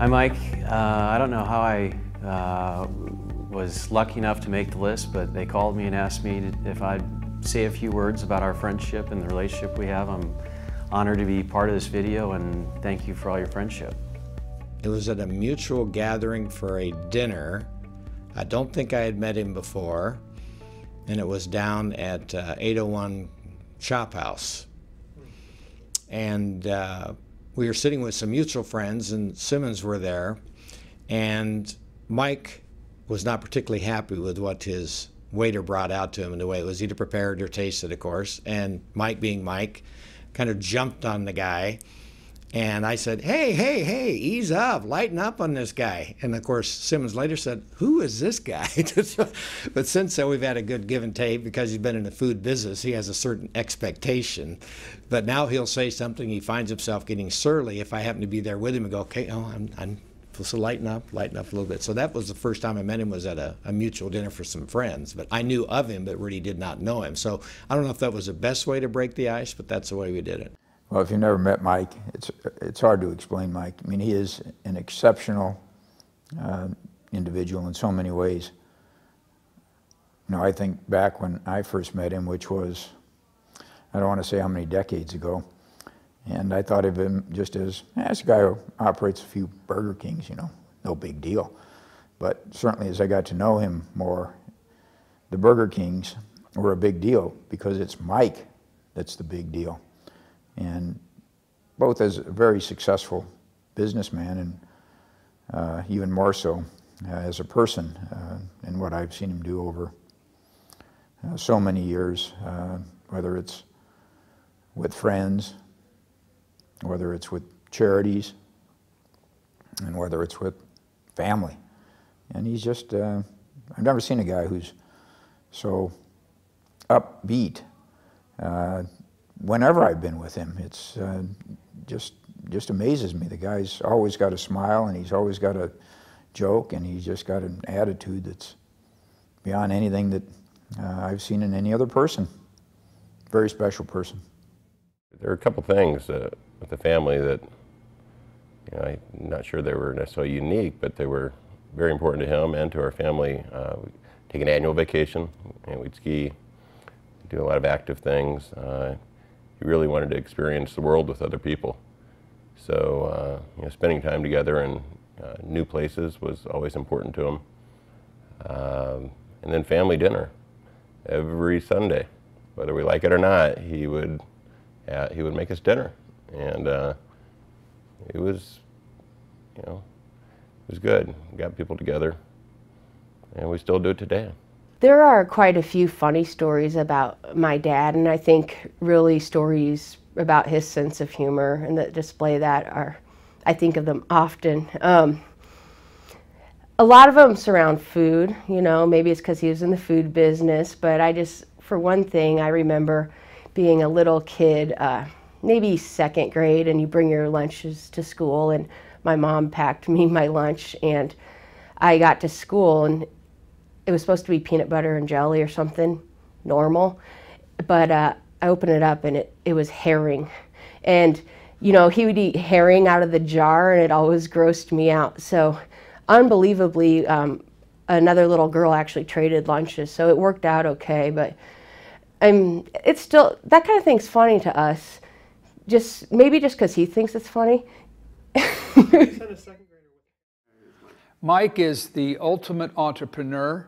Hi Mike, I don't know how I was lucky enough to make the list, but they called me and asked me if I'd say a few words about our friendship and the relationship we have. I'm honored to be part of this video, and thank you for all your friendship. It was at a mutual gathering for a dinner. I don't think I had met him before, and it was down at 801 Chop House. And we were sitting with some mutual friends, and Simmonds were there, and Mike was not particularly happy with what his waiter brought out to him and the way it was either prepared or tasted, of course. And Mike, being Mike, kind of jumped on the guy. And I said, hey, ease up, lighten up on this guy. And of course, Simmonds later said, who is this guy? But since then, we've had a good give and take because he's been in the food business. He has a certain expectation. But now he'll say something, he finds himself getting surly if I happen to be there with him and go, okay, I'm supposed to lighten up a little bit. So that was the first time I met him, was at a mutual dinner for some friends. But I knew of him, but really did not know him. So I don't know if that was the best way to break the ice, but that's the way we did it. Well, if you've never met Mike, it's hard to explain Mike. I mean, he is an exceptional individual in so many ways. You know, I think back when I first met him, which was, I don't want to say how many decades ago, and I thought of him just as a guy who operates a few Burger Kings, you know, no big deal. But certainly as I got to know him more, the Burger Kings were a big deal because it's Mike that's the big deal. And both as a very successful businessman and even more so as a person in what I've seen him do over so many years, whether it's with friends, whether it's with charities, and whether it's with family. And he's just, I've never seen a guy who's so upbeat. Whenever I've been with him, it's just amazes me. The guy's always got a smile, and he's always got a joke, and he's just got an attitude that's beyond anything that I've seen in any other person. Very special person. There are a couple things with the family that, you know, I'm not sure they were necessarily unique, but they were very important to him and to our family. We take an annual vacation, and we'd ski, do a lot of active things. He really wanted to experience the world with other people. So, you know, spending time together in new places was always important to him. And then family dinner every Sunday, whether we like it or not. He would make us dinner, and it was, you know, it was good. We got people together, and we still do it today. There are quite a few funny stories about my dad, and I think really stories about his sense of humor and that display that are, I think of them often. A lot of them surround food, you know, maybe it's because he was in the food business, but for one thing, I remember being a little kid, maybe second grade, and you bring your lunches to school, and my mom packed me my lunch, and I got to school, and it was supposed to be peanut butter and jelly or something normal, but I opened it up and it was herring. And, you know, he would eat herring out of the jar, and it always grossed me out. So unbelievably, another little girl actually traded lunches, so it worked out okay. But it's still, that kind of thing's funny to us, maybe just because he thinks it's funny. Mike is the ultimate entrepreneur.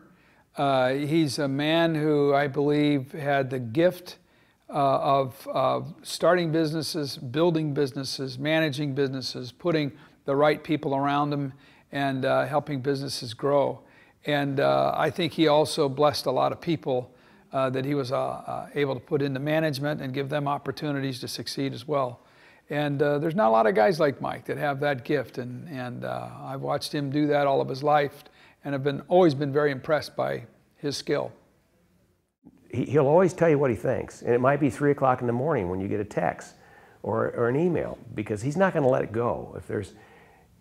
He's a man who I believe had the gift of starting businesses, building businesses, managing businesses, putting the right people around him, and helping businesses grow. And I think he also blessed a lot of people that he was able to put into management and give them opportunities to succeed as well. And there's not a lot of guys like Mike that have that gift, and I've watched him do that all of his life, and have always been very impressed by his skill. He'll always tell you what he thinks, and it might be 3 o'clock in the morning when you get a text or an email, because he's not going to let it go. If there's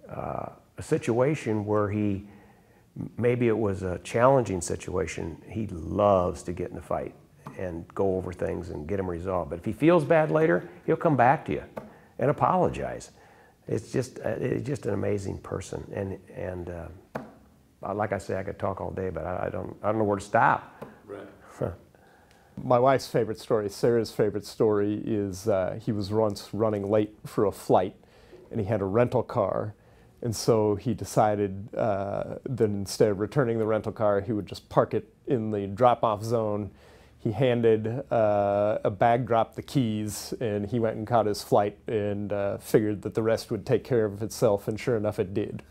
a situation where maybe it was a challenging situation, he loves to get in the fight and go over things and get them resolved. But if he feels bad later, he'll come back to you and apologize. It's just an amazing person, and like I say, I could talk all day, but I don't know where to stop. Right. My wife's favorite story, Sarah's favorite story, is he was once running late for a flight, and he had a rental car, and so he decided that instead of returning the rental car, he would just park it in the drop-off zone. He handed a bag drop the keys, and he went and caught his flight and figured that the rest would take care of itself, and sure enough it did.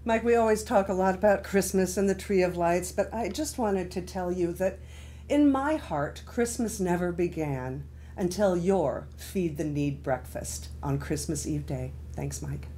Mike, we always talk a lot about Christmas and the Tree of Lights, but I just wanted to tell you that in my heart, Christmas never began until your Feed the Need breakfast on Christmas Eve day. Thanks, Mike.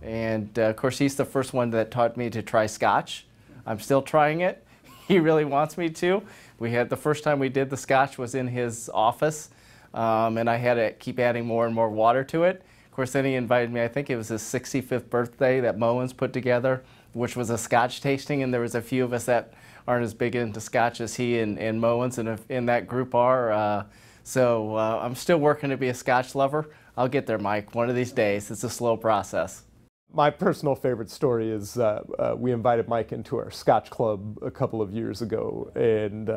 And of course, he's the first one that taught me to try Scotch. I'm still trying it. He really wants me to. The first time we did the Scotch was in his office, and I had to keep adding more and more water to it. Of course, then he invited me, I think it was his 65th birthday that Moens put together, which was a Scotch tasting, and there was a few of us that aren't as big into Scotch as he and Moens in that group are. So I'm still working to be a Scotch lover. I'll get there, Mike, one of these days. It's a slow process. My personal favorite story is we invited Mike into our Scotch Club a couple of years ago, and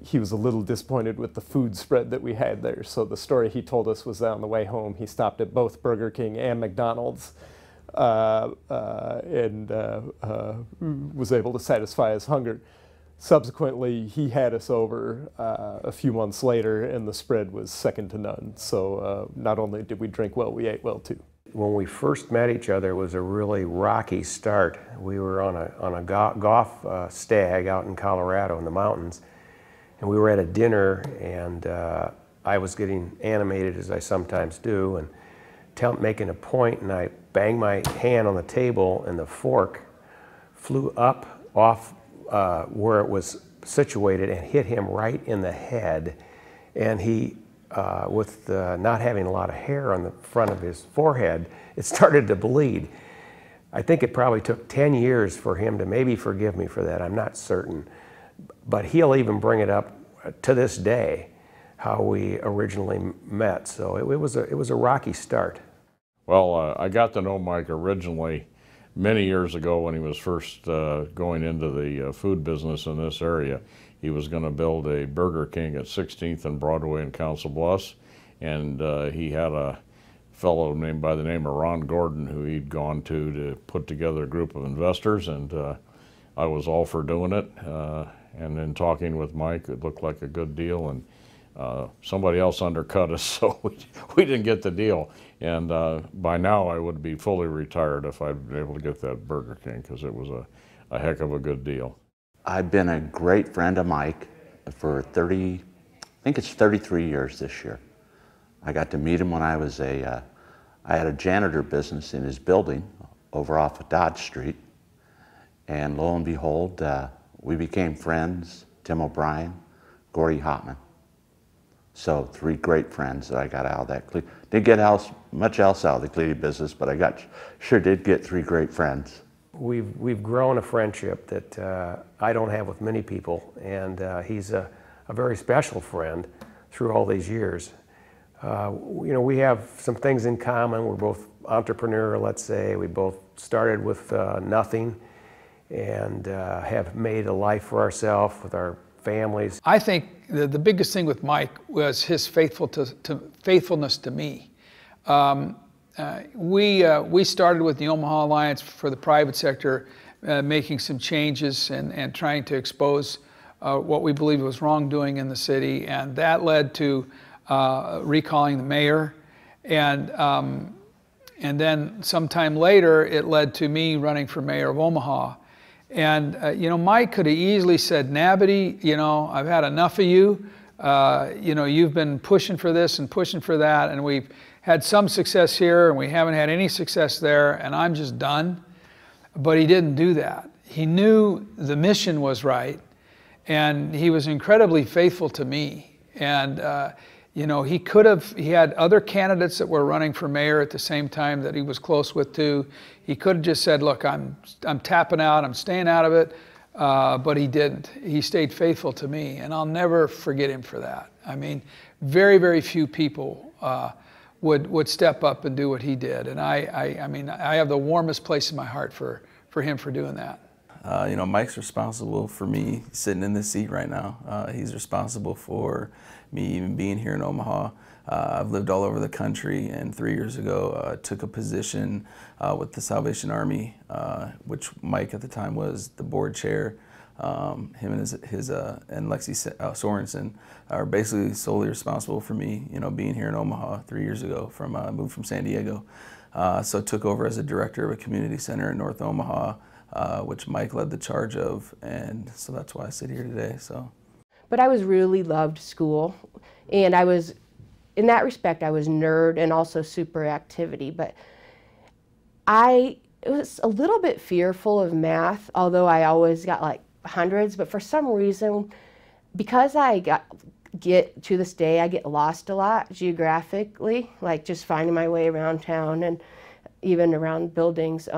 he was a little disappointed with the food spread that we had there. So the story he told us was that on the way home he stopped at both Burger King and McDonald's and was able to satisfy his hunger. Subsequently, he had us over a few months later, and the spread was second to none. So not only did we drink well, we ate well too. When we first met each other, it was a really rocky start. We were on a golf stag out in Colorado in the mountains, and we were at a dinner, and I was getting animated, as I sometimes do, and making a point, and I banged my hand on the table, and the fork flew up off where it was situated and hit him right in the head. And he, with not having a lot of hair on the front of his forehead, it started to bleed. I think it probably took 10 years for him to maybe forgive me for that. I'm not certain. But he'll even bring it up to this day, how we originally met. So it was a rocky start. Well, I got to know Mike originally many years ago when he was first going into the food business in this area. He was going to build a Burger King at 16th and Broadway in Council Bluffs, and he had a fellow named by the name of Ron Gordon who he'd gone to put together a group of investors, and I was all for doing it. And in talking with Mike, it looked like a good deal, and somebody else undercut us, so we didn't get the deal. And by now I would be fully retired if I'd been able to get that Burger King, because it was a heck of a good deal. I've been a great friend of Mike for 33 years this year. I got to meet him when I was I had a janitor business in his building over off of Dodge Street. And lo and behold, we became friends, Tim O'Brien, Gordy Hotman. So 3 great friends that I got out of that. Didn't get much else out of the Cleety business, but I sure did get 3 great friends. We've grown a friendship that I don't have with many people, and he's a very special friend through all these years. You know, we have some things in common. We're both entrepreneur, let's say. We both started with nothing and have made a life for ourselves with our families. I think the biggest thing with Mike was his faithfulness to me. We started with the Omaha Alliance for the private sector, making some changes and trying to expose what we believed was wrongdoing in the city, and that led to recalling the mayor, and then sometime later it led to me running for mayor of Omaha. And you know, Mike could have easily said, Nabity, you know, I've had enough of you. You know, you've been pushing for this and pushing for that, and we've had some success here and we haven't had any success there, and I'm just done. But he didn't do that. He knew the mission was right, and he was incredibly faithful to me. And you know, he had other candidates that were running for mayor at the same time that he was close with too. He could have just said, look, I'm tapping out, I'm staying out of it, but he didn't. He stayed faithful to me, and I'll never forget him for that. I mean, very, very few people would step up and do what he did. And I mean, I have the warmest place in my heart for him for doing that. You know, Mike's responsible for me sitting in this seat right now. He's responsible for me even being here in Omaha. I've lived all over the country, and 3 years ago took a position with the Salvation Army, which Mike at the time was the board chair. Him and and Lexi Sorensen are basically solely responsible for me, you know, being here in Omaha 3 years ago. I moved from San Diego, so took over as a director of a community center in North Omaha, which Mike led the charge of, and so that's why I sit here today. So, but I really loved school, and I was, in that respect, I was nerd and also super activity. But I was a little bit fearful of math, although I always got like hundreds. But for some reason, because to this day, I get lost a lot geographically, like just finding my way around town and even around buildings.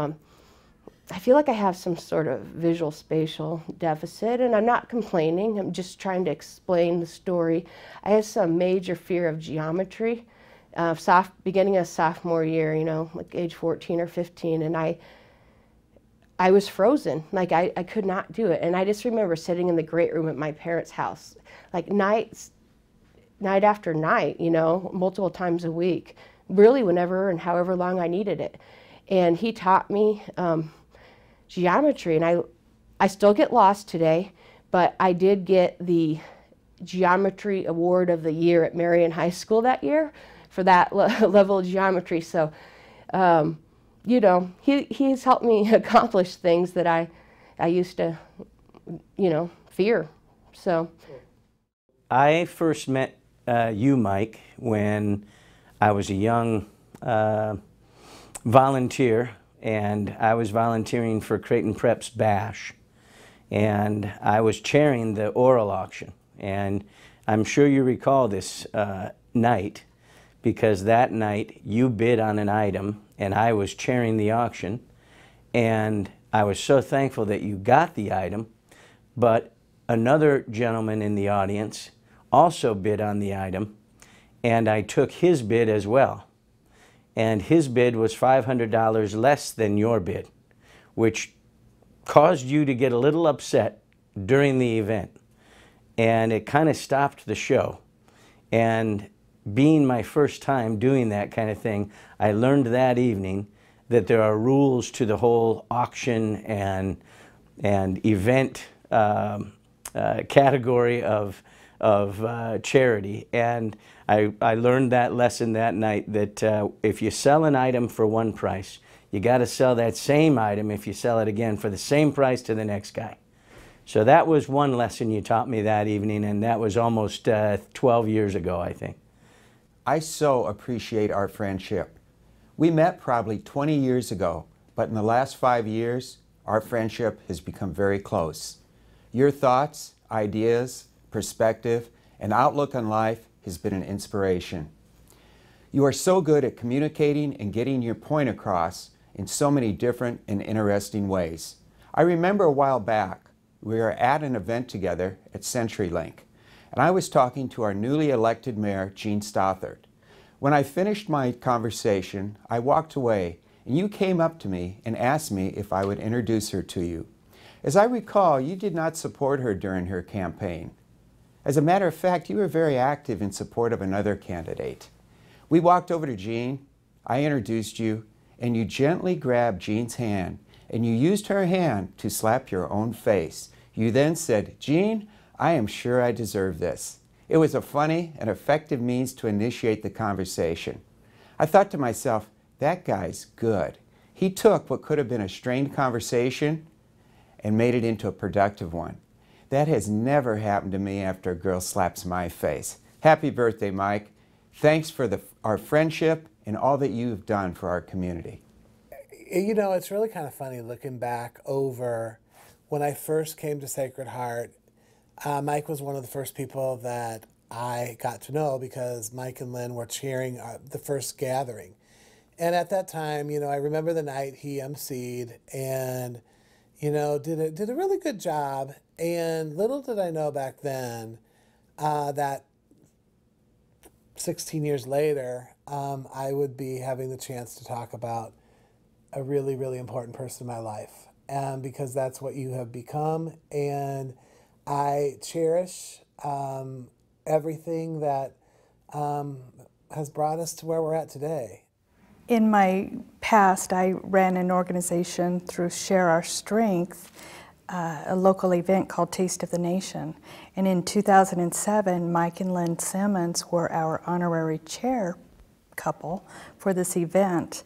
I feel like I have some sort of visual spatial deficit, and I'm not complaining. I'm just trying to explain the story. I have some major fear of geometry, beginning of sophomore year, you know, like age 14 or 15, and I was frozen. Like I could not do it. And I just remember sitting in the great room at my parents' house, like night after night, you know, multiple times a week, really whenever and however long I needed it. And he taught me geometry, and I still get lost today, but I did get the Geometry Award of the Year at Marion High School that year for that level of geometry. So, you know, he's helped me accomplish things that I used to, you know, fear. So, I first met you, Mike, when I was a young volunteer, and I was volunteering for Creighton Prep's Bash, and I was chairing the oral auction. And I'm sure you recall this night, because that night you bid on an item and I was chairing the auction, and I was so thankful that you got the item, but another gentleman in the audience also bid on the item, and I took his bid as well. And his bid was $500 less than your bid, which caused you to get a little upset during the event. And it kind of stopped the show. And being my first time doing that kind of thing, I learned that evening that there are rules to the whole auction and event category of charity. And I learned that lesson that night, that if you sell an item for one price, you got to sell that same item if you sell it again for the same price to the next guy. So that was one lesson you taught me that evening, and that was almost 12 years ago, I think. I so appreciate our friendship. We met probably 20 years ago, but in the last 5 years, our friendship has become very close. Your thoughts, ideas, perspective, and outlook on life has been an inspiration. You are so good at communicating and getting your point across in so many different and interesting ways. I remember a while back, we were at an event together at CenturyLink, and I was talking to our newly elected mayor, Jean Stothert. When I finished my conversation, I walked away, and you came up to me and asked me if I would introduce her to you. As I recall, you did not support her during her campaign. As a matter of fact, you were very active in support of another candidate. We walked over to Jean, I introduced you, and you gently grabbed Jean's hand, and you used her hand to slap your own face. You then said, "Jean, I am sure I deserve this." It was a funny and effective means to initiate the conversation. I thought to myself, that guy's good. He took what could have been a strained conversation and made it into a productive one. That has never happened to me after a girl slaps my face. Happy birthday, Mike. Thanks for our friendship and all that you've done for our community. You know, it's really kind of funny looking back over when I first came to Sacred Heart. Mike was one of the first people that I got to know, because Mike and Lynn were chairing the first gathering. And at that time, you know, I remember the night he emceed and, you know, did a really good job. And little did I know back then that 16 years later, I would be having the chance to talk about a really, really important person in my life, because that's what you have become. And I cherish everything that has brought us to where we're at today. In my past, I ran an organization through Share Our Strength, a local event called Taste of the Nation. And in 2007, Mike and Lynn Simmonds were our honorary chair couple for this event.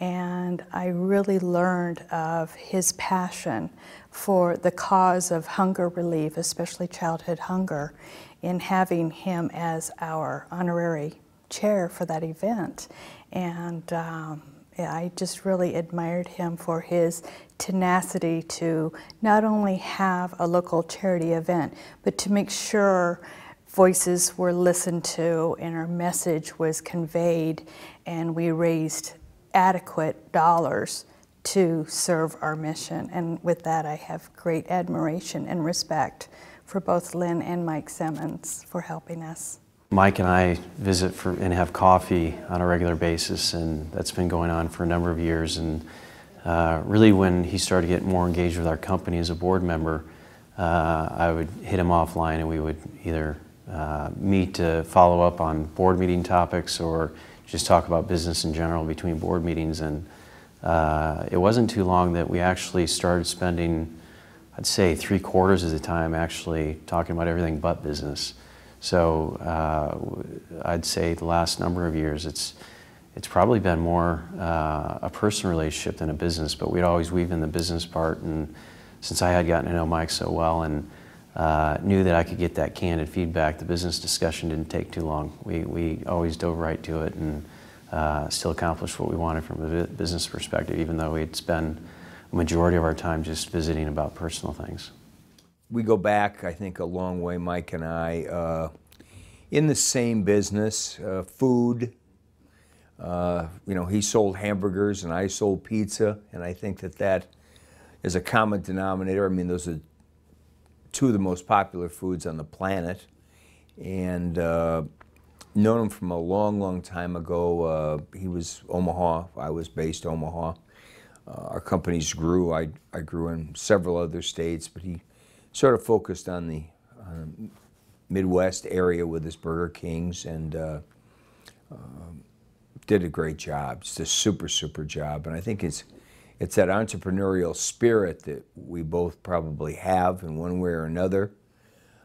And I really learned of his passion for the cause of hunger relief, especially childhood hunger, in having him as our honorary chair for that event. And I just really admired him for his tenacity to not only have a local charity event, but to make sure voices were listened to and our message was conveyed, and we raised adequate dollars to serve our mission. And with that, I have great admiration and respect for both Lynn and Mike Simmonds for helping us. Mike and I visit and have coffee on a regular basis, and that's been going on for a number of years. And really, when he started getting more engaged with our company as a board member, I would hit him offline, and we would either meet to follow up on board meeting topics or just talk about business in general between board meetings. And it wasn't too long that we actually started spending, I'd say, 3/4 of the time actually talking about everything but business. So I'd say the last number of years, it's probably been more a personal relationship than a business, but we'd always weave in the business part. And since I had gotten to know Mike so well and knew that I could get that candid feedback, the business discussion didn't take too long. We always dove right to it and still accomplished what we wanted from a business perspective, even though we'd spend a majority of our time just visiting about personal things. We go back, I think, a long way, Mike and I, in the same business, food. You know, he sold hamburgers and I sold pizza, and I think that is a common denominator. I mean, those are two of the most popular foods on the planet, and known him from a long, long time ago. He was Omaha, I was based Omaha. Our companies grew. I grew in several other states, but he sort of focused on the Midwest area with his Burger Kings, and did a great job. Just a super, super job. And I think it's that entrepreneurial spirit that we both probably have in one way or another.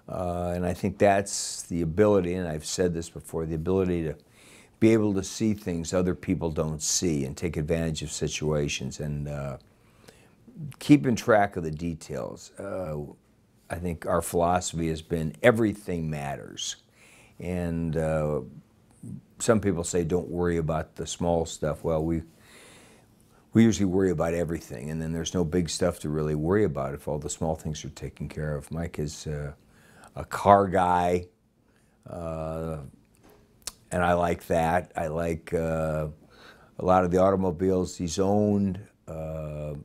And I think that's the ability, and I've said this before, the ability to be able to see things other people don't see and take advantage of situations and keeping track of the details. I think our philosophy has been everything matters. And some people say don't worry about the small stuff. Well, we usually worry about everything, and then there's no big stuff to really worry about if all the small things are taken care of. Mike is a car guy, and I like that. I like a lot of the automobiles he's owned, the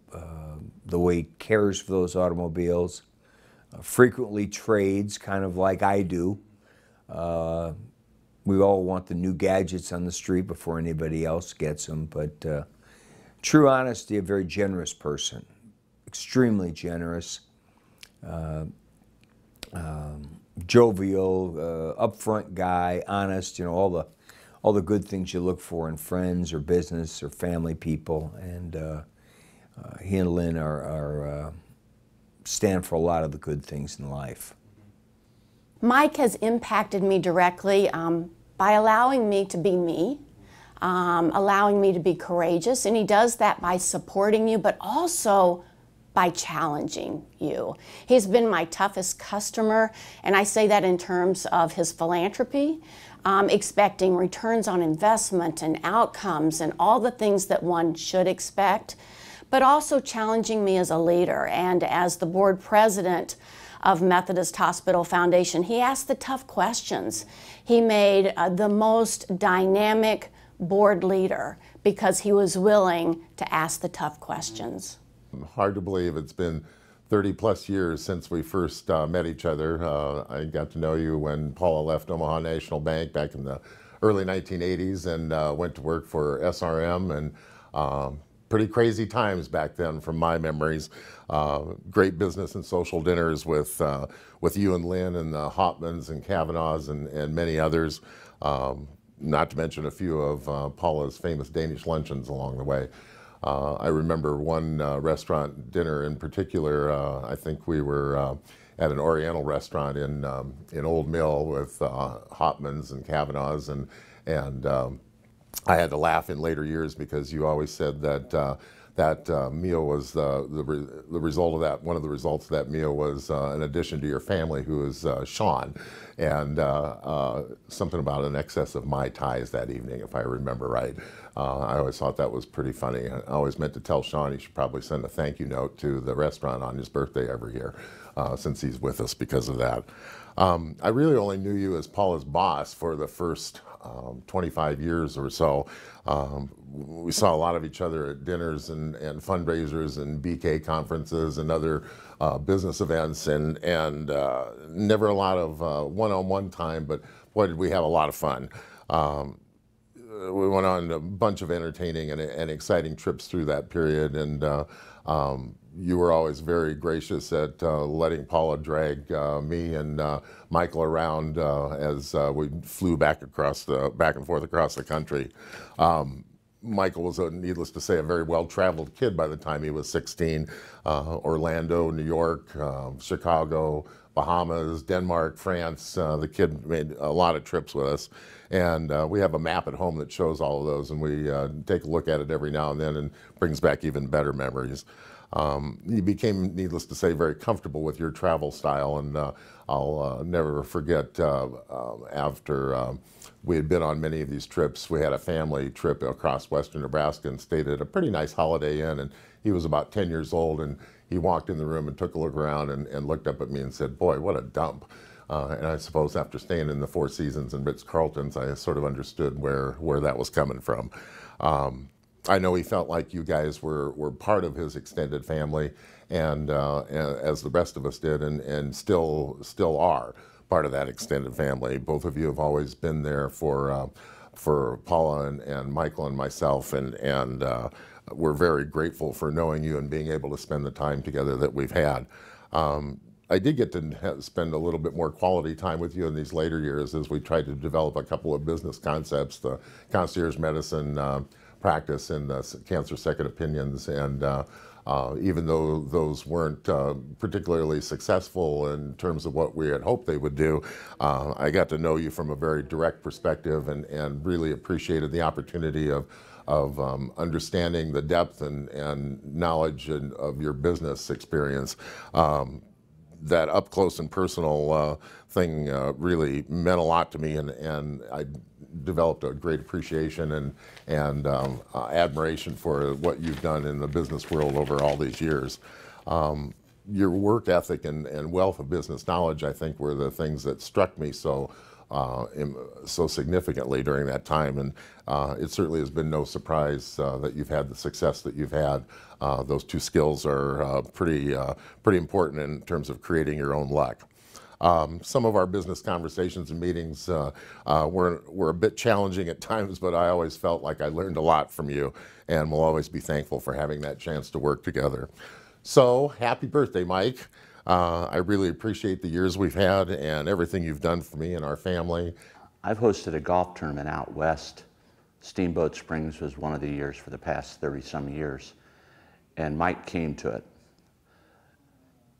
way he cares for those automobiles. Frequently trades, kind of like I do. We all want the new gadgets on the street before anybody else gets them, but true honesty, a very generous person, extremely generous, jovial, upfront guy, honest, you know, all the good things you look for in friends or business or family people, and he and Lynn stand for a lot of the good things in life. Mike has impacted me directly by allowing me to be me, allowing me to be courageous, and he does that by supporting you, but also by challenging you. He's been my toughest customer, and I say that in terms of his philanthropy, expecting returns on investment and outcomes and all the things that one should expect, but also challenging me as a leader. And as the board president of Methodist Hospital Foundation, he asked the tough questions. He made the most dynamic board leader because he was willing to ask the tough questions. Hard to believe it's been 30+ years since we first met each other. I got to know you when Paula left Omaha National Bank back in the early 1980s and went to work for SRM, and pretty crazy times back then from my memories. Great business and social dinners with you and Lynn and the Hopmans and Kavanaughs and many others. Not to mention a few of Paula's famous Danish luncheons along the way. I remember one restaurant dinner in particular. I think we were at an Oriental restaurant in Old Mill with Hopmans and Kavanaughs, and I had to laugh in later years because you always said that that meal was the result of that. One of the results of that meal was an addition to your family, who is Sean, and something about an excess of Mai Tais that evening, if I remember right. I always thought that was pretty funny. I always meant to tell Sean he should probably send a thank you note to the restaurant on his birthday every year, since he's with us because of that. I really only knew you as Paula's boss for the first 25 years or so. We saw a lot of each other at dinners and fundraisers and BK conferences and other business events, and never a lot of one-on-one time, but boy, did we have a lot of fun. We went on a bunch of entertaining and exciting trips through that period, and you were always very gracious at letting Paula drag me and Michael around as we flew back and forth across the country. Michael was, needless to say, a very well-traveled kid by the time he was 16. Orlando, New York, Chicago, Bahamas, Denmark, France. The kid made a lot of trips with us. And we have a map at home that shows all of those, and we take a look at it every now and then, and brings back even better memories. You became, needless to say, very comfortable with your travel style, and I'll never forget after we had been on many of these trips, we had a family trip across western Nebraska and stayed at a pretty nice Holiday Inn, and he was about 10 years old, and he walked in the room and took a look around and looked up at me and said, "Boy, what a dump." And I suppose after staying in the Four Seasons and Ritz-Carltons, I sort of understood where that was coming from. I know he felt like you guys were part of his extended family, and as the rest of us did, and still are part of that extended family. Both of you have always been there for Paula and Michael and myself, and we're very grateful for knowing you and being able to spend the time together that we've had. I did get to spend a little bit more quality time with you in these later years as we tried to develop a couple of business concepts, the concierge medicine practice and cancer second opinions, and even though those weren't particularly successful in terms of what we had hoped they would do, I got to know you from a very direct perspective, and really appreciated the opportunity of understanding the depth and knowledge of your business experience. That up close and personal thing really meant a lot to me, and I developed a great appreciation and admiration for what you've done in the business world over all these years. Your work ethic and wealth of business knowledge, I think, were the things that struck me so significantly during that time, and it certainly has been no surprise that you've had the success that you've had. Those two skills are pretty important in terms of creating your own luck. Some of our business conversations and meetings were a bit challenging at times, but I always felt like I learned a lot from you, and will always be thankful for having that chance to work together. So, happy birthday, Mike. I really appreciate the years we've had and everything you've done for me and our family. I've hosted a golf tournament out west. Steamboat Springs was one of the years for the past 30-some years, and Mike came to it.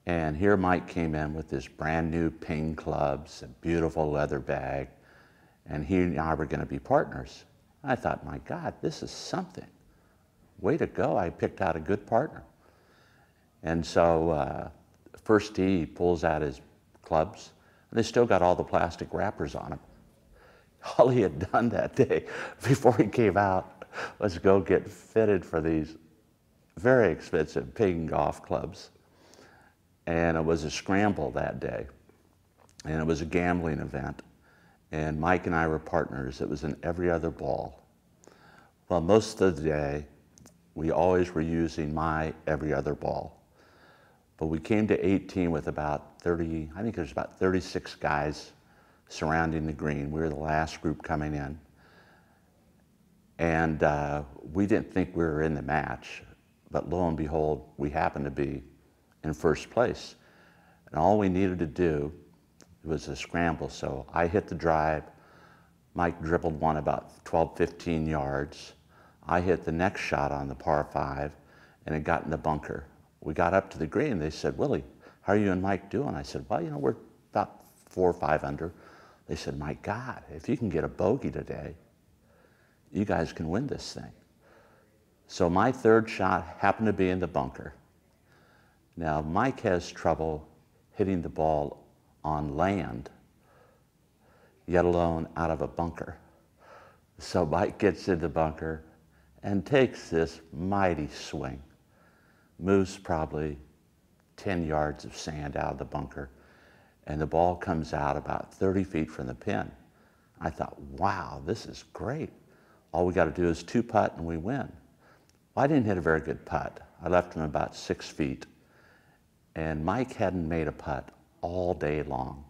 And here Mike came in with his brand new ping clubs, a beautiful leather bag, and he and I were going to be partners. I thought, my God, this is something. Way to go, I picked out a good partner. And so first tee, he pulls out his clubs, and they still got all the plastic wrappers on them. All he had done that day before he came out was go get fitted for these very expensive ping golf clubs. And it was a scramble that day, and it was a gambling event. And Mike and I were partners. It was an every other ball. Well, most of the day, we always were using my every other ball. But we came to 18 with about 30, I think there's about 36 guys surrounding the green. We were the last group coming in. And we didn't think we were in the match, but lo and behold, we happened to be in first place. And all we needed to do was a scramble. So I hit the drive, Mike dribbled one about 12, 15 yards. I hit the next shot on the par 5, and it got in the bunker. We got up to the green, they said, Willie, how are you and Mike doing? I said, well, you know, we're about 4 or 5 under. They said, my God, if you can get a bogey today, you guys can win this thing. So my third shot happened to be in the bunker. Now, Mike has trouble hitting the ball on land, yet alone out of a bunker. So Mike gets in the bunker and takes this mighty swing, moves probably 10 yards of sand out of the bunker, and the ball comes out about 30 feet from the pin. I thought, wow, this is great. All we got to do is 2-putt and we win. Well, I didn't hit a very good putt. I left him about 6 feet, and Mike hadn't made a putt all day long.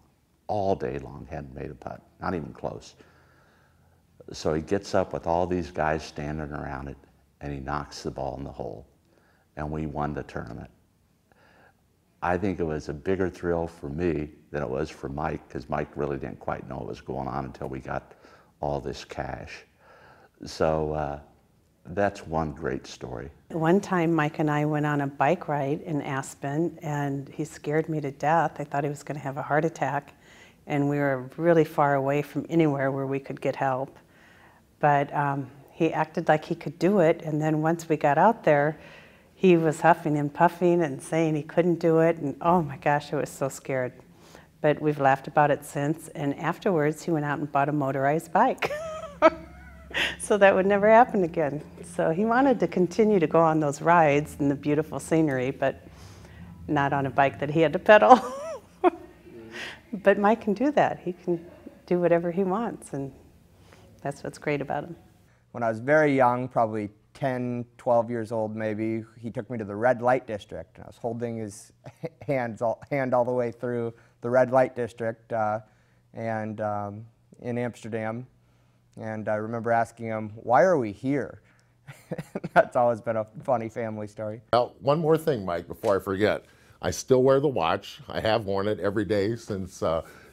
All day long hadn't made a putt, not even close. So he gets up with all these guys standing around it, and he knocks the ball in the hole, and we won the tournament. I think it was a bigger thrill for me than it was for Mike, because Mike really didn't quite know what was going on until we got all this cash. So that's one great story. One time Mike and I went on a bike ride in Aspen, and he scared me to death. I thought he was going to have a heart attack, and we were really far away from anywhere where we could get help. But he acted like he could do it, and then once we got out there, he was huffing and puffing and saying he couldn't do it, and oh my gosh, I was so scared. But we've laughed about it since, and afterwards he went out and bought a motorized bike. So that would never happen again. So he wanted to continue to go on those rides and the beautiful scenery, but not on a bike that he had to pedal. But Mike can do that. He can do whatever he wants, and that's what's great about him. When I was very young, probably 10, 12 years old maybe, he took me to the red light district. I was holding his hand all the way through the red light district in Amsterdam. And I remember asking him, why are we here? That's always been a funny family story. Well, one more thing, Mike, before I forget. I still wear the watch. I have worn it every day since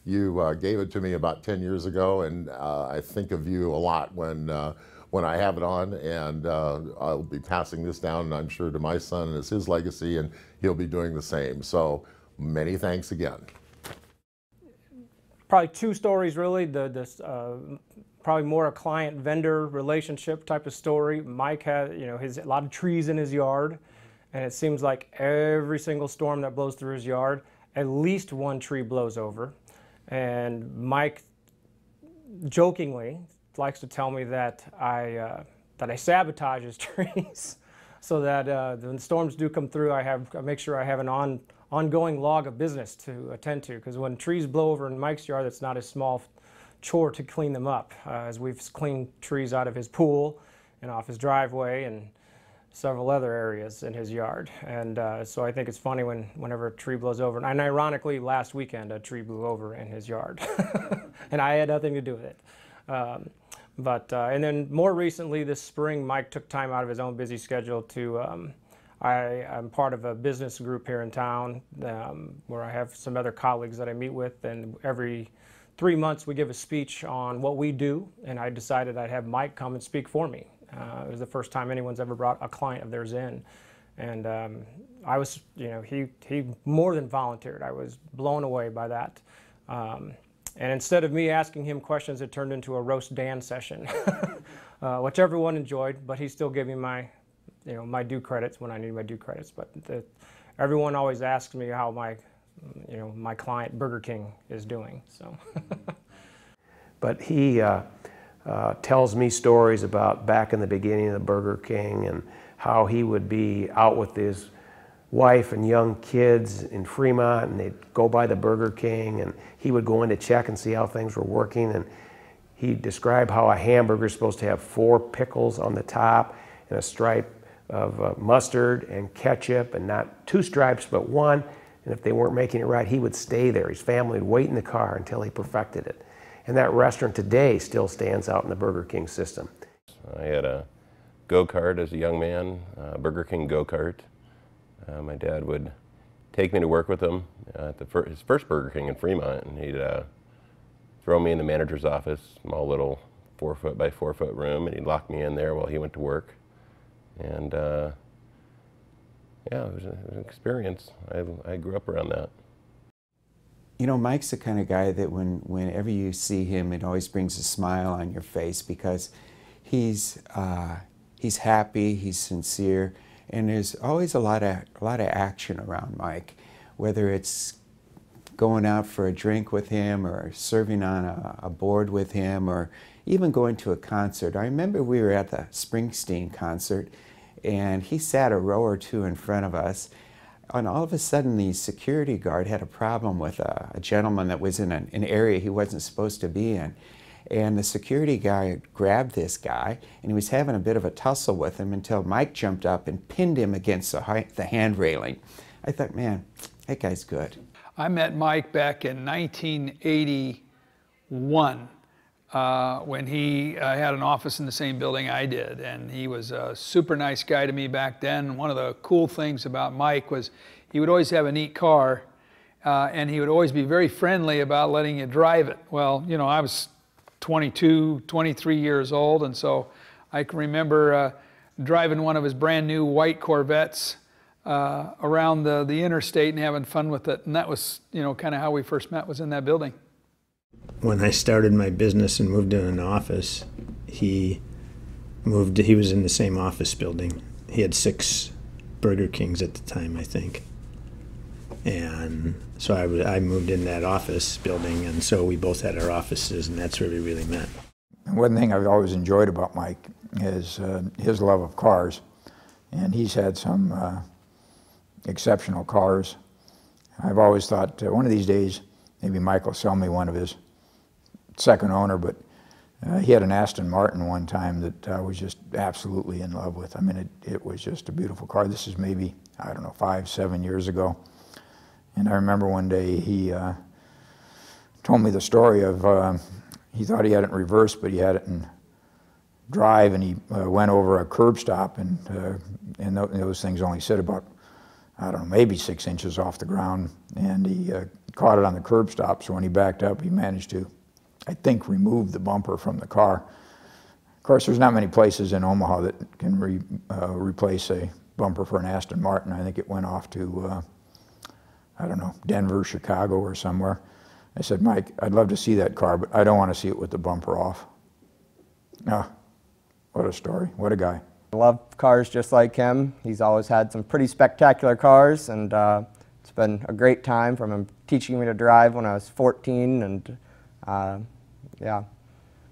you gave it to me about 10 years ago, and I think of you a lot when I have it on, and I'll be passing this down, I'm sure, to my son as his legacy, and he'll be doing the same. So many thanks again. Probably 2 stories, really. Probably more a client-vendor relationship type of story. Mike had, you know, a lot of trees in his yard, and it seems like every single storm that blows through his yard, at least one tree blows over. And Mike jokingly likes to tell me that I sabotage his trees, so that when the storms do come through, I make sure I have an ongoing log of business to attend to. Because when trees blow over in Mike's yard, it's not a small chore to clean them up, as we've cleaned trees out of his pool and off his driveway and several other areas in his yard. And so I think it's funny whenever a tree blows over. And ironically, last weekend a tree blew over in his yard, and I had nothing to do with it. And then more recently this spring, Mike took time out of his own busy schedule to, I'm part of a business group here in town where I have some other colleagues that I meet with, and every 3 months we give a speech on what we do, and I decided I'd have Mike come and speak for me. It was the first time anyone's ever brought a client of theirs in. And I was, you know, he more than volunteered. I was blown away by that. And instead of me asking him questions, it turned into a roast Dan session, which everyone enjoyed, but he still gave me my due credits when I need my due credits. But everyone always asks me how my client Burger King is doing. So, but he tells me stories about back in the beginning of the Burger King and how he would be out with his wife and young kids in Fremont, and they'd go by the Burger King, and he would go in to check and see how things were working. And he'd describe how a hamburger is supposed to have 4 pickles on the top and a stripe of mustard and ketchup, and not 2 stripes but 1. And if they weren't making it right, he would stay there. His family would wait in the car until he perfected it. And that restaurant today still stands out in the Burger King system. I had a go-kart as a young man, Burger King go-kart. My dad would take me to work with him at his first Burger King in Fremont, and he'd throw me in the manager's office, small little 4-foot by 4-foot room, and he'd lock me in there while he went to work. And yeah, it was an experience. I grew up around that. You know, Mike's the kind of guy that whenever you see him, it always brings a smile on your face because he's happy, he's sincere, and there's always a lot of action around Mike, whether it's going out for a drink with him or serving on a board with him or even going to a concert. I remember we were at the Springsteen concert and he sat a row or two in front of us, and all of a sudden the security guard had a problem with a gentleman that was in an area he wasn't supposed to be in. And the security guy grabbed this guy, and he was having a bit of a tussle with him until Mike jumped up and pinned him against the hand railing. I thought, man, that guy's good. I met Mike back in 1981 when he had an office in the same building I did, and he was a super nice guy to me back then. One of the cool things about Mike was he would always have a neat car, and he would always be very friendly about letting you drive it. Well, you know, I was 22, 23 years old, and so I can remember driving one of his brand new white Corvettes around the interstate and having fun with it. And that was, you know, kind of how we first met, was in that building. When I started my business and moved in an office, he was in the same office building. He had 6 Burger Kings at the time, I think. And so I moved in that office building, and so we both had our offices, and that's where we really met. One thing I've always enjoyed about Mike is his love of cars, and he's had some exceptional cars. I've always thought one of these days maybe Mike will sell me one of his second owner, but he had an Aston Martin one time that I was just absolutely in love with. I mean, it was just a beautiful car. This is maybe, I don't know, 5, 7 years ago. And I remember one day he told me the story of, he thought he had it in reverse, but he had it in drive, and he went over a curb stop, and those things only sit about, I don't know, maybe 6 inches off the ground, and he caught it on the curb stop, so when he backed up, he managed to, I think, remove the bumper from the car. Of course, there's not many places in Omaha that can replace a bumper for an Aston Martin. I think it went off to I don't know, Denver, Chicago, or somewhere. I said, Mike, I'd love to see that car, but I don't want to see it with the bumper off. Ah, what a story. What a guy. I love cars just like him. He's always had some pretty spectacular cars, and it's been a great time from him teaching me to drive when I was 14, and yeah.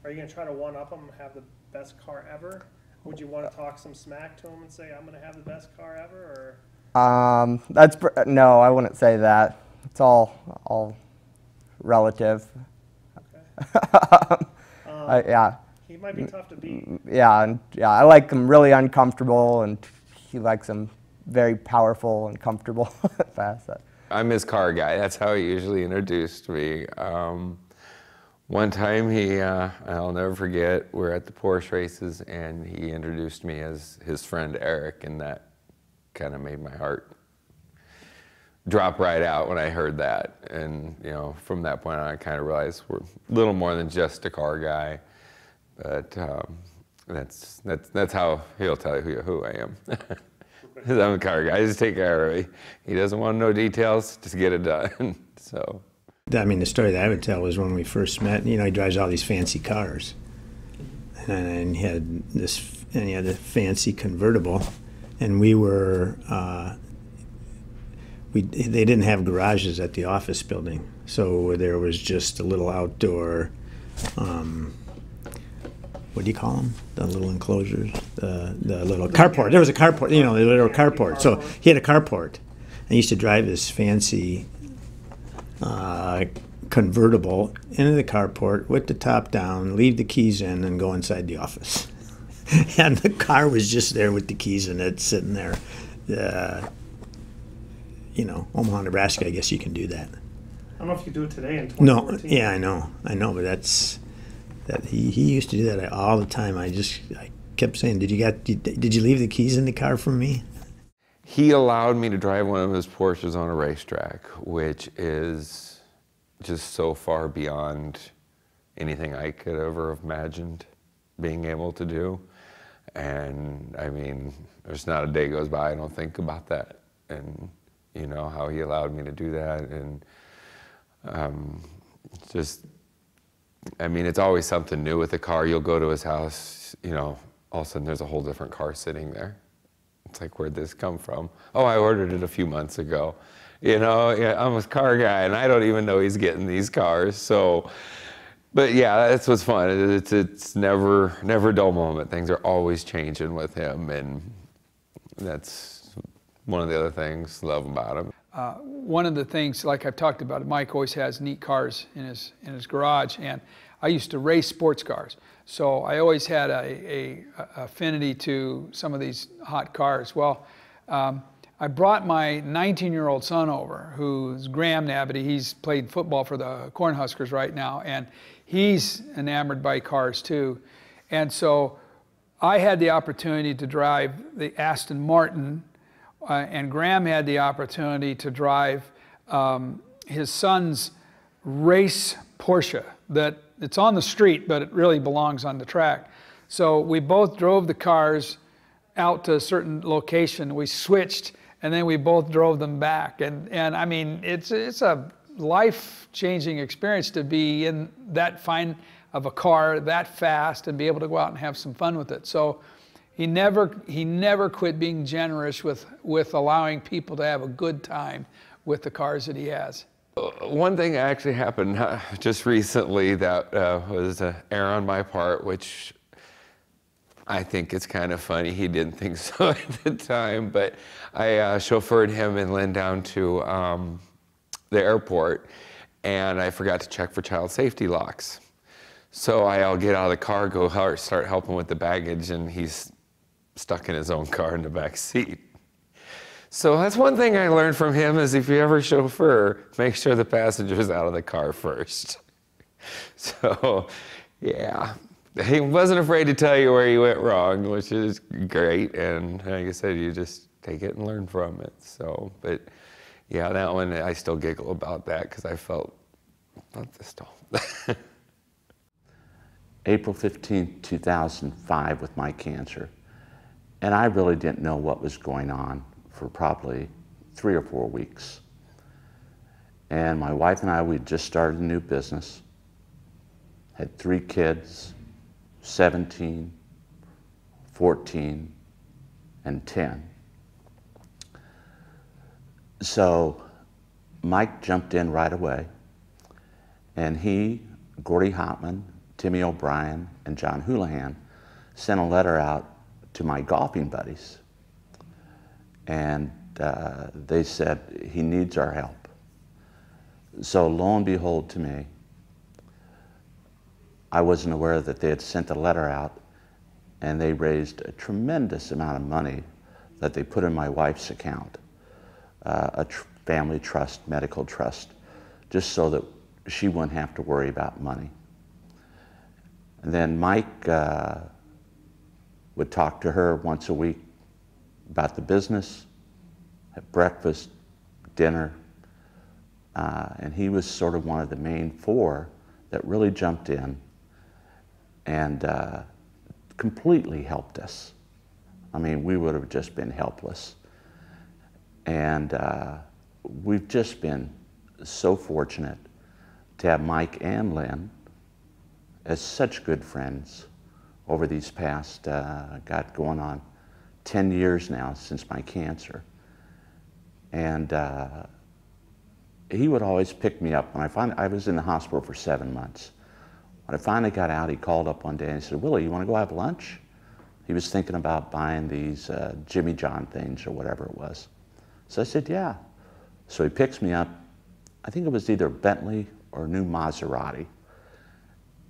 Are you going to try to one-up him and have the best car ever? Would you want to talk some smack to him and say, I'm going to have the best car ever, or? No, I wouldn't say that. It's all relative. Okay. Yeah. He might be tough to beat. Yeah, I like him really uncomfortable, and he likes him very powerful and comfortable. Fast. I'm his car guy. That's how he usually introduced me. One time I'll never forget, we're at the Porsche races, and he introduced me as his friend Eric, and that kind of made my heart drop right out when I heard that. And you know, from that point on, I kind of realized we're a little more than just a car guy. But that's how he'll tell you who I am. I'm a car guy. I just take care of it. He doesn't want to know details, just get it done. So. I mean, the story that I would tell was when we first met. You know, he drives all these fancy cars, and he had a fancy convertible. And we were, they didn't have garages at the office building, so there was just a little outdoor, what do you call them? The little enclosures, the little carport. There was a carport, you know, the little carport. So he had a carport, and he used to drive this fancy convertible into the carport with the top down, leave the keys in, and go inside the office. And the car was just there with the keys in it, sitting there. You know, Omaha, Nebraska, I guess you can do that. I don't know if you do it today in 2014. No, yeah, I know, but he used to do that all the time. I kept saying, did you leave the keys in the car for me? He allowed me to drive one of his Porsches on a racetrack, which is just so far beyond anything I could ever have imagined being able to do. And I mean, there's not a day goes by I don't think about that, and you know, how he allowed me to do that. And just, I mean, it's always something new with the car. You'll go to his house, you know, all of a sudden there's a whole different car sitting there. It's like, where'd this come from? Oh, I ordered it a few months ago. You know, yeah, I'm a car guy and I don't even know he's getting these cars. So, but yeah, that's what's fun. It's never a dull moment. Things are always changing with him, and that's one of the other things I love about him. One of the things, like I've talked about, Mike always has neat cars in his garage, and I used to race sports cars. So I always had a affinity to some of these hot cars. Well, I brought my 19-year-old son over, who's Graham Nabity. He's played football for the Cornhuskers right now, and he's enamored by cars too. And so I had the opportunity to drive the Aston Martin, and Graham had the opportunity to drive his son's race Porsche that it's on the street, but it really belongs on the track. So we both drove the cars out to a certain location. We switched, and then we both drove them back. And I mean, it's a life-changing experience to be in that fine of a car that fast and be able to go out and have some fun with it. So he never quit being generous with allowing people to have a good time with the cars that he has. One thing actually happened just recently that was an error on my part, which I think it's kind of funny. He didn't think so at the time, but I chauffeured him and Lynn down to the airport, and I forgot to check for child safety locks. So I'll get out of the car, go start helping with the baggage, and he's stuck in his own car in the back seat. So that's one thing I learned from him, is if you ever chauffeur, make sure the passenger's out of the car first. So, yeah. He wasn't afraid to tell you where he went wrong, which is great. And like I said, you just take it and learn from it. So, but yeah, that one, I still giggle about that because I felt about this tall. April 15, 2005 with my cancer. And I really didn't know what was going on for probably 3 or 4 weeks. And my wife and I, we'd just started a new business, had 3 kids, 17, 14, and 10. So Mike jumped in right away, and he, Gordy Hopman, Timmy O'Brien, and John Houlihan sent a letter out to my golfing buddies. And they said, he needs our help. So lo and behold to me, I wasn't aware that they had sent a letter out, and they raised a tremendous amount of money that they put in my wife's account, a family trust, medical trust, just so that she wouldn't have to worry about money. And then Mike would talk to her once a week about the business, at breakfast, dinner, and he was sort of one of the main 4 that really jumped in and completely helped us. I mean, we would have just been helpless. And we've just been so fortunate to have Mike and Lynn as such good friends over these past, got going on 10 years now since my cancer. And he would always pick me up. When I was in the hospital for 7 months. When I finally got out, he called up one day and he said, "Willie, you want to go have lunch?" He was thinking about buying these Jimmy John things or whatever it was. So I said, yeah. So he picks me up. I think it was either Bentley or new Maserati.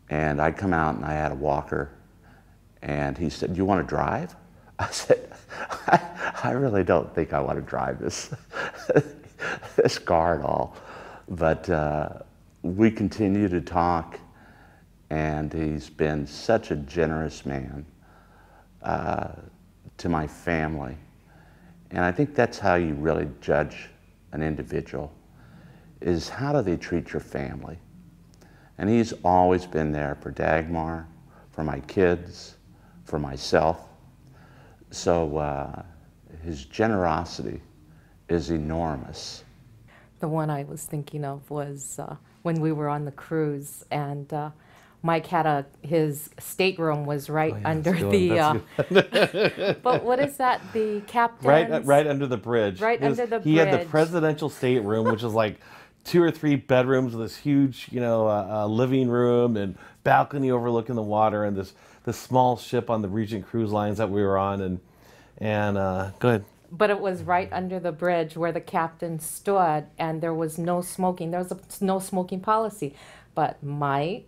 And I come out and I had a walker. And he said, "You want to drive?" I said, I really don't think I want to drive this, this car at all. But we continue to talk, and he's been such a generous man. to my family. And I think that's how you really judge an individual, is how do they treat your family? And he's always been there for Dagmar, for my kids, for myself. So his generosity is enormous. The one I was thinking of was when we were on the cruise, and Mike had his stateroom was right under the. But what is that? The captain's. Right under the bridge. Right under the He bridge. had the presidential stateroom, which is like 2 or 3 bedrooms with this huge, living room and balcony overlooking the water, and this small ship on the Regent Cruise Lines that we were on, and go ahead. But it was right under the bridge where the captain stood, and there was no smoking. There was no smoking policy. But Mike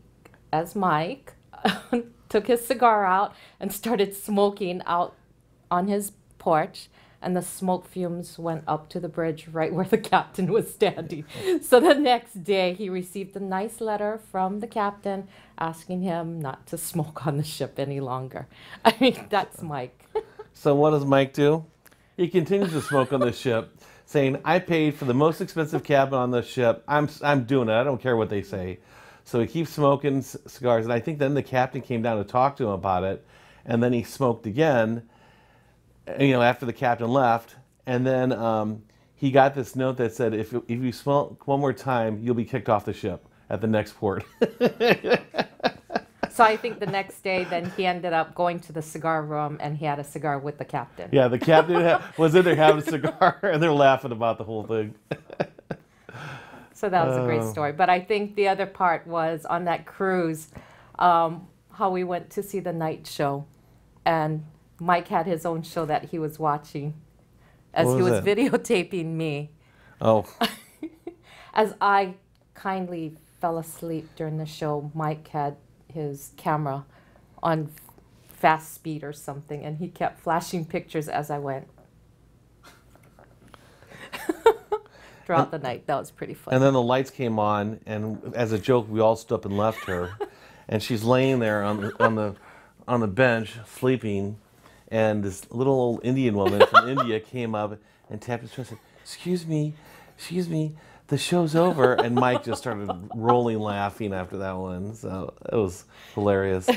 took his cigar out and started smoking out on his porch, and the smoke fumes went up to the bridge right where the captain was standing. So the next day he received a nice letter from the captain asking him not to smoke on the ship any longer. I mean, that's Mike. So what does Mike do? He continues to smoke on the ship, saying, I paid for the most expensive cabin on the ship. I'm doing it. I don't care what they say. So he keeps smoking cigars, and I think then the captain came down to talk to him about it, and then he smoked again, after the captain left, and then he got this note that said, if you smoke one more time, you'll be kicked off the ship at the next port. So I think the next day then he ended up going to the cigar room, and he had a cigar with the captain. Yeah, the captain was in there having a cigar, and they're laughing about the whole thing. So that was a great story. But I think the other part was on that cruise, how we went to see the night show, and Mike had his own show that he was watching as he was videotaping me. Oh. As I kindly fell asleep during the show, Mike had his camera on fast speed or something, and he kept flashing pictures as I went. Throughout the night. That was pretty fun. And then the lights came on, and as a joke, we all stood up and left her, and she's laying there on the bench sleeping, and this little old Indian woman from India came up and tapped his chest and said, excuse me, the show's over. And Mike just started rolling laughing after that one. So it was hilarious.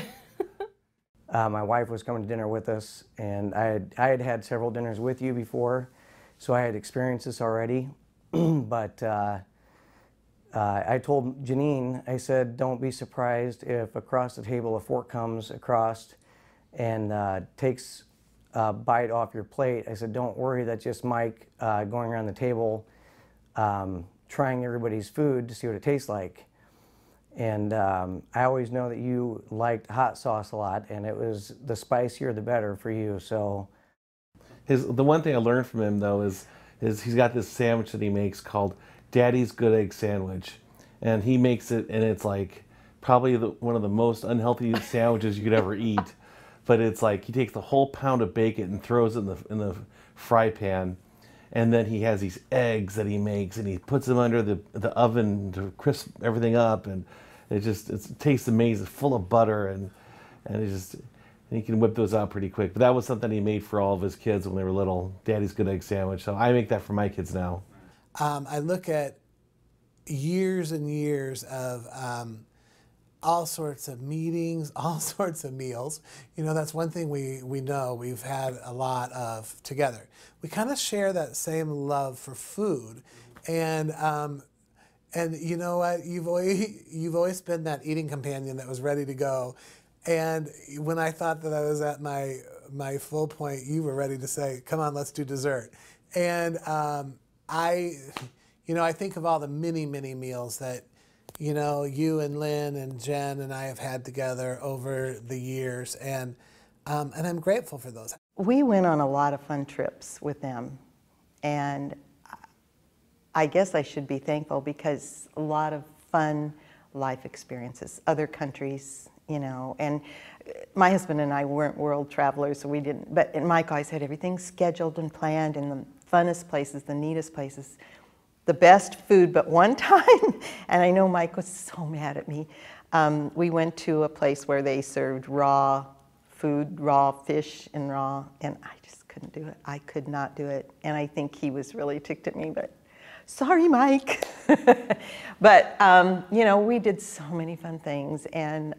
My wife was coming to dinner with us, and I had had several dinners with you before, so I had experienced this already. But I told Janine, I said, don't be surprised if across the table a fork comes across and takes a bite off your plate. I said, don't worry, that's just Mike going around the table trying everybody's food to see what it tastes like. And I always know that you liked hot sauce a lot, and it was the spicier the better for you. So The one thing I learned from him, though, is he's got this sandwich that he makes called Daddy's Good Egg Sandwich. And he makes it, and it's like probably one of the most unhealthy sandwiches you could ever eat. But it's like he takes the whole pound of bacon and throws it in the fry pan. And then he has these eggs that he makes, and he puts them under the oven to crisp everything up. And it tastes amazing. It's full of butter, and he can whip those out pretty quick. But that was something he made for all of his kids when they were little, Daddy's Good Egg Sandwich. So I make that for my kids now. I look at years and years of all sorts of meetings, all sorts of meals. That's one thing we know we've had a lot of together. We kind of share that same love for food. And you know what? You've always been that eating companion that was ready to go. And when I thought that I was at my full point, you were ready to say, come on, let's do dessert. And I think of all the many, many meals that, you and Lynn and Jen and I have had together over the years. And I'm grateful for those. We went on a lot of fun trips with them. And I guess I should be thankful because a lot of fun life experiences, other countries, and my husband and I weren't world travelers, so we didn't, but Mike always had everything scheduled and planned in the funnest places, the neatest places, the best food. But one time, and I know Mike was so mad at me, we went to a place where they served raw food, raw fish and raw, and I just couldn't do it. I could not do it. And I think he was really ticked at me, but sorry, Mike. But, you know, we did so many fun things, and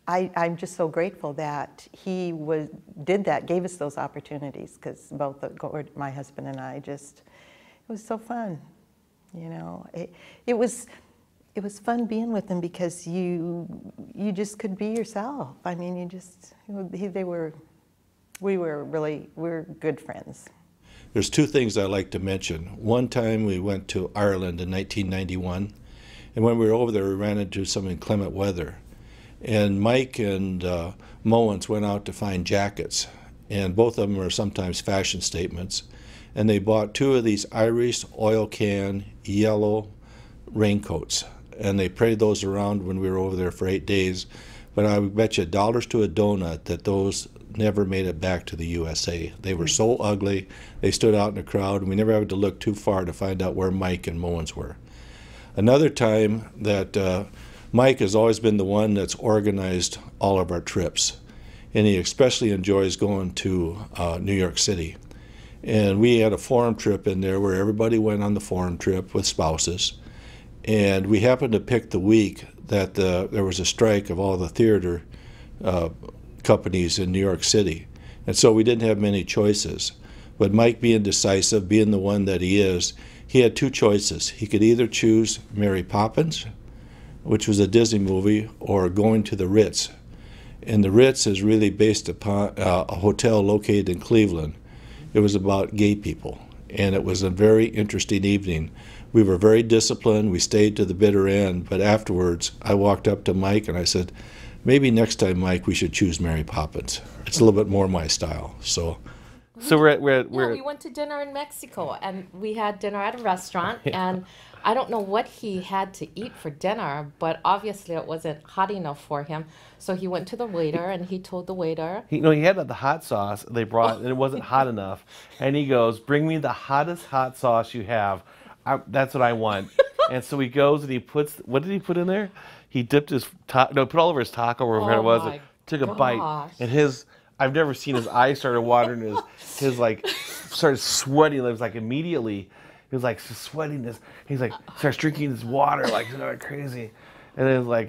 I'm just so grateful that he did that, gave us those opportunities, because both my husband and I just, it was so fun. You know, it was fun being with him because you just could be yourself. I mean, we were good friends. There's two things I like to mention. One time we went to Ireland in 1991, and when we were over there, we ran into some inclement weather. And Mike and Moens went out to find jackets, and both of them are sometimes fashion statements. And they bought two of these Irish oil can yellow raincoats, and they paraded those around when we were over there for 8 days. But I would bet you dollars to a donut that those never made it back to the USA. They were so ugly, they stood out in the crowd, and we never had to look too far to find out where Mike and Moens were. Another time that Mike has always been the one that's organized all of our trips, and he especially enjoys going to New York City. And we had a forum trip in there where everybody went on the forum trip with spouses, and we happened to pick the week that there was a strike of all the theater companies in New York City. And so we didn't have many choices. But Mike, being decisive, being the one that he is, he had two choices. He could either choose Mary Poppins, which was a Disney movie, or Going to the Ritz. And the Ritz is really based upon a hotel located in Cleveland. It was about gay people, and it was a very interesting evening. We were very disciplined. We stayed to the bitter end, but afterwards I walked up to Mike and I said, maybe next time, Mike, we should choose Mary Poppins. It's a little bit more my style. So we went to dinner in Mexico, and we had dinner at a restaurant, and I don't know what he had to eat for dinner, but obviously it wasn't hot enough for him. So he went to the waiter, and he told the waiter. He had the hot sauce they brought, and it wasn't hot enough. And he goes, bring me the hottest hot sauce you have. That's what I want. And so he goes and he puts, what did he put in there? He dipped his, put all over his taco, or whatever it was, took a bite. And I've never seen his eyes started watering, his like, started sweating. It was like immediately, he was like sweating this. He's like, starts drinking this water like crazy. And then like,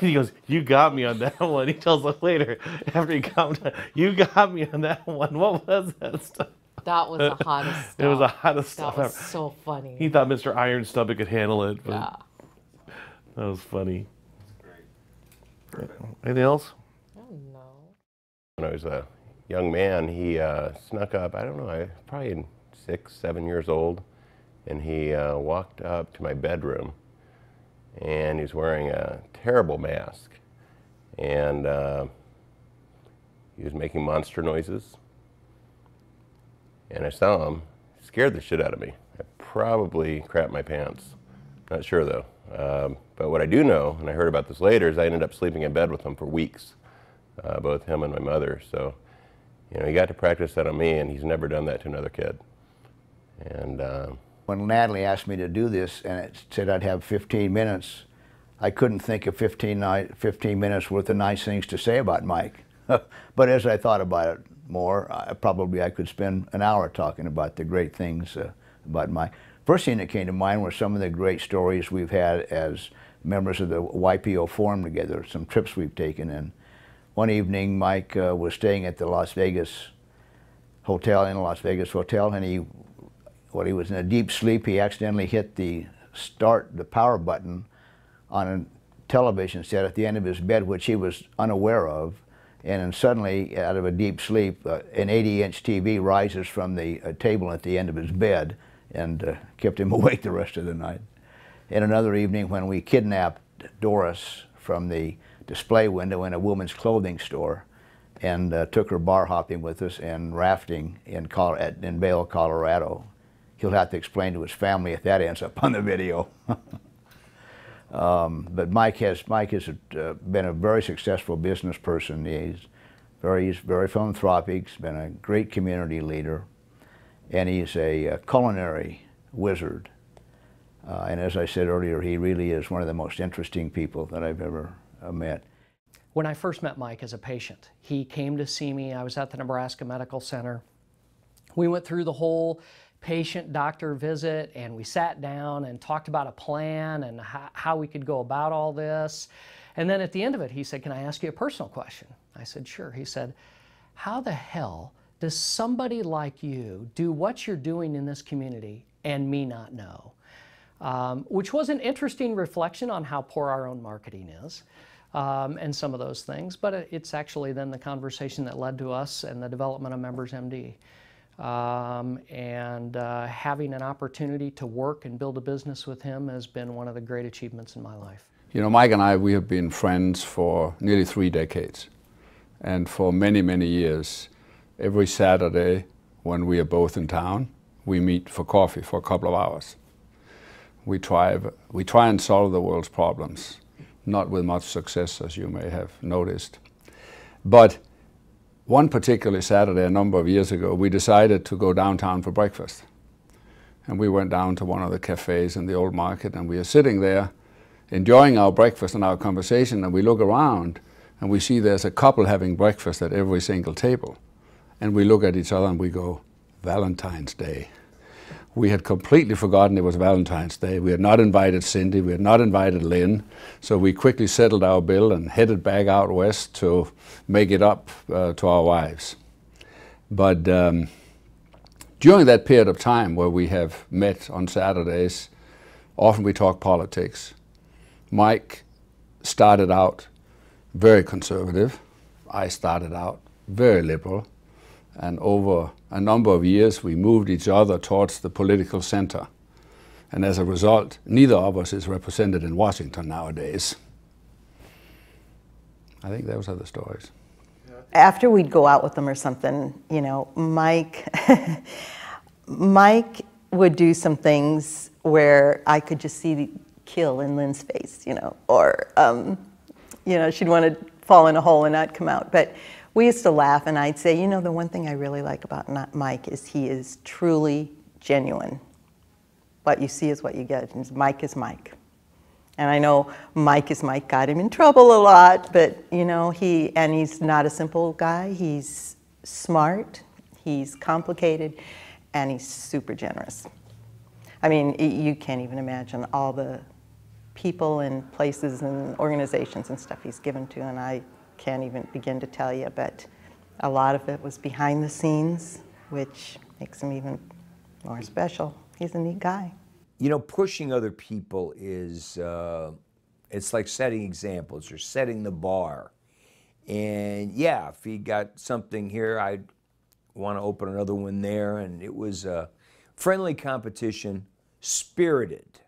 he goes, you got me on that one. He tells us later, after he calmed down, you got me on that one. What was that stuff? That was the hottest stuff. It was the hottest stuff That was ever. so funny. He thought Mr. Iron Stomach could handle it. But yeah. That was funny. Anything else? When I was a young man, he snuck up, I don't know, probably 6, 7 years old, and he walked up to my bedroom, and he was wearing a terrible mask, and he was making monster noises, and I saw him. It scared the shit out of me. I probably crapped my pants. Not sure though. But what I do know, and I heard about this later, is I ended up sleeping in bed with him for weeks, both him and my mother. So, you know, he got to practice that on me, and he's never done that to another kid. And when Natalie asked me to do this, and it said I'd have 15 minutes, I couldn't think of 15 minutes worth of nice things to say about Mike. But as I thought about it more, I could spend an hour talking about the great things about Mike. First thing that came to mind were some of the great stories we've had as members of the YPO Forum together, some trips we've taken in. One evening, Mike was staying at the Las Vegas hotel, in a Las Vegas hotel, and while he was in a deep sleep, he accidentally hit the power button on a television set at the end of his bed, which he was unaware of. And then suddenly, out of a deep sleep, an 80-inch TV rises from the table at the end of his bed and kept him awake the rest of the night. And another evening, when we kidnapped Doris from the display window in a woman's clothing store and took her bar hopping with us and rafting in Vail, Colorado. He'll have to explain to his family if that ends up on the video. But Mike has been a very successful business person. He's very philanthropic. He's been a great community leader, and he's a culinary wizard. And as I said earlier, he really is one of the most interesting people that I've ever met. when I first met Mike as a patient. He came to see me. I was at the Nebraska Medical Center. We went through the whole patient-doctor visit, and we sat down and talked about a plan and how we could go about all this. And then at the end of it, he said, "Can I ask you a personal question?" I said, "Sure." He said, "How the hell does somebody like you do what you're doing in this community and me not know?" Which was an interesting reflection on how poor our own marketing is. And some of those things, but it's actually then the conversation that led to us and the development of Members MD. Having an opportunity to work and build a business with him has been one of the great achievements in my life. You know, Mike and I, we have been friends for nearly 3 decades. And for many, many years, every Saturday when we are both in town, we meet for coffee for a couple of hours. We try and solve the world's problems. Not with much success, as you may have noticed. But one particular Saturday, a number of years ago, we decided to go downtown for breakfast. And we went down to one of the cafes in the old market, and we are sitting there enjoying our breakfast and our conversation, and we look around and we see there's a couple having breakfast at every single table. And we look at each other and we go, "Valentine's Day." We had completely forgotten it was Valentine's Day. We had not invited Cindy, we had not invited Lynn, so we quickly settled our bill and headed back out west to make it up to our wives. But during that period of time where we have met on Saturdays, often we talk politics. Mike started out very conservative. I started out very liberal. And over a number of years, we moved each other towards the political center. And as a result, neither of us is represented in Washington nowadays. I think those are the stories. After we'd go out with them or something, you know, Mike would do some things where I could just see the kill in Lynn's face, you know, or, you know, she'd want to fall in a hole and not come out. But we used to laugh, and I'd say, you know, the one thing I really like about Mike is he is truly genuine. What you see is what you get. And Mike is Mike. And I know Mike is Mike got him in trouble a lot, but, you know, he's not a simple guy. He's smart, he's complicated, and he's super generous. I mean, you can't even imagine all the people and places and organizations and stuff he's given to, and I can't even begin to tell you, but a lot of it was behind the scenes, which makes him even more special. He's a neat guy. You know, pushing other people is, it's like setting examples or setting the bar. And yeah, if he got something here, I'd want to open another one there. And it was a friendly competition, spirited,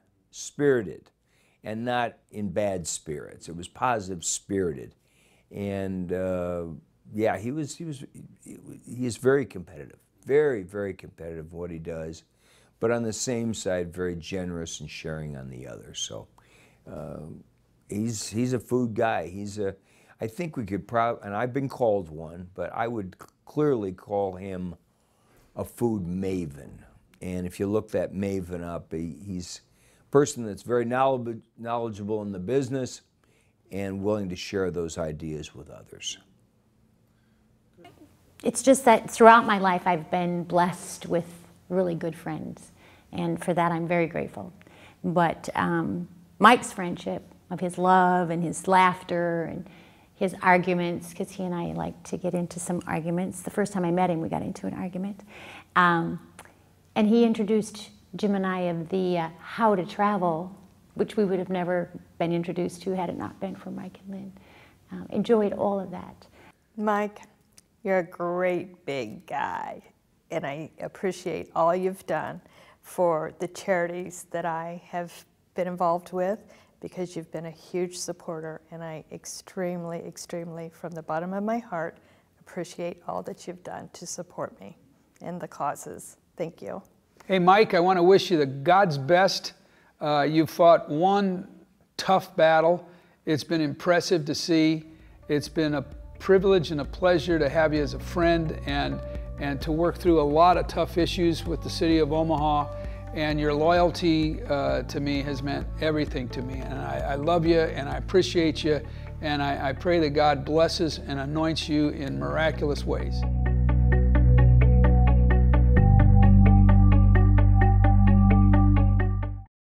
and not in bad spirits. It was positive spirited. And yeah, he is very competitive, very, very competitive in what he does, but on the same side, very generous and sharing on the other. So he's a food guy. I think we could probably, and I've been called one, but I would clearly call him a food maven. And if you look that maven up, he's a person that's very knowledgeable in the business and willing to share those ideas with others. It's just that throughout my life I've been blessed with really good friends, and for that I'm very grateful. But Mike's friendship, of his love and his laughter and his arguments, because he and I like to get into some arguments. The first time I met him, we got into an argument. And he introduced Jim and I of the How to Travel, which we would have never been introduced to had it not been for Mike and Lynn. Enjoyed all of that. Mike, you're a great big guy, and I appreciate all you've done for the charities that I have been involved with, because you've been a huge supporter, and I extremely, extremely, from the bottom of my heart, appreciate all that you've done to support me and the causes. Thank you. Hey, Mike, I want to wish you the God's best. You fought one tough battle. It's been impressive to see. It's been a privilege and a pleasure to have you as a friend and to work through a lot of tough issues with the city of Omaha. And your loyalty to me has meant everything to me. And I love you and I appreciate you. And I pray that God blesses and anoints you in miraculous ways.